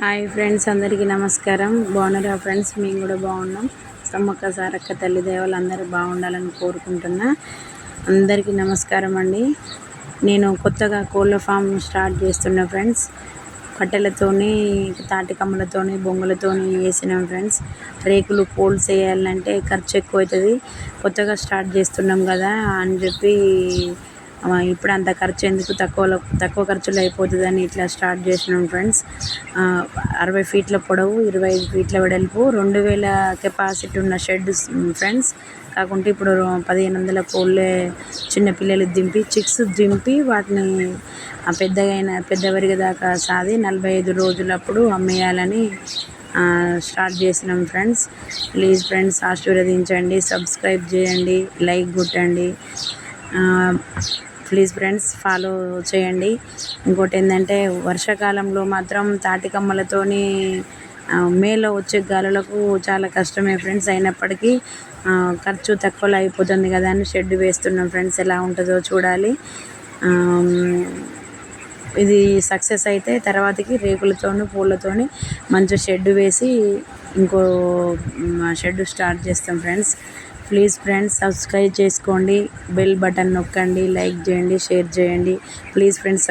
Hi friends, అందరికీ నమస్కారం. బాగున్నారా ఫ్రెండ్స్? మేము కూడా బాగున్నాం. సమ్మక్క సారక్క తల్లి దేవలు అందరూ బాగుండాలని కోరుకుంటున్నా. అందరికీ నమస్కారం అండి. నేను కొత్తగా కోళ్ళ ఫామ్ స్టార్ట్ చేస్తున్నా ఫ్రెండ్స్. కట్టెలతోని, తాటి కమ్మలతోని, బొంగులతోని వేసినాం ఫ్రెండ్స్. రేకులు పోల్స్ వేయాలంటే ఖర్చు ఎక్కువ అవుతుంది. కొత్తగా స్టార్ట్ చేస్తున్నాం కదా అని చెప్పి ఇప్పుడు అంత ఖర్చు ఎందుకు, తక్కువ ఖర్చులో అయిపోతుందని ఇట్లా స్టార్ట్ చేసినాం ఫ్రెండ్స్. 60 ఫీట్ల పొడవు, 25 ఫీట్ల వెడల్పు, 2000 కెపాసిటీ ఉన్న షెడ్ ఫ్రెండ్స్. కాకుంటే ఇప్పుడు 1500 కోళ్ళే చిన్నపిల్లలు దింపి, చిక్స్ దింపి వాటిని పెద్దవరిగ దాకా సాది 45 రోజులప్పుడు అమ్మేయాలని స్టార్ట్ చేసినాం ఫ్రెండ్స్. ప్లీజ్ ఫ్రెండ్స్, ఆశీర్వదించండి, సబ్స్క్రైబ్ చేయండి, లైక్ కొట్టండి. ప్లీజ్ ఫ్రెండ్స్, ఫాలో చేయండి. ఇంకోటి ఏంటంటే, వర్షాకాలంలో మాత్రం తాటి కమ్మలతోని మేలో వచ్చే గాలులకు చాలా కష్టమే ఫ్రెండ్స్. అయినప్పటికీ ఖర్చు తక్కువలో అయిపోతుంది కదా అని షెడ్ వేస్తున్నాం ఫ్రెండ్స్. ఎలా ఉంటుందో చూడాలి. ఇది సక్సెస్ అయితే తర్వాతకి రేకులతోని, పూలతోని మంచి షెడ్ వేసి ఇంకో షెడ్ స్టార్ట్ చేస్తాం ఫ్రెండ్స్. ప్లీజ్ ఫ్రెండ్స్, సబ్స్క్రైబ్ చేసుకోండి, బెల్ బటన్ నొక్కండి, లైక్ చేయండి, షేర్ చేయండి. Please friends.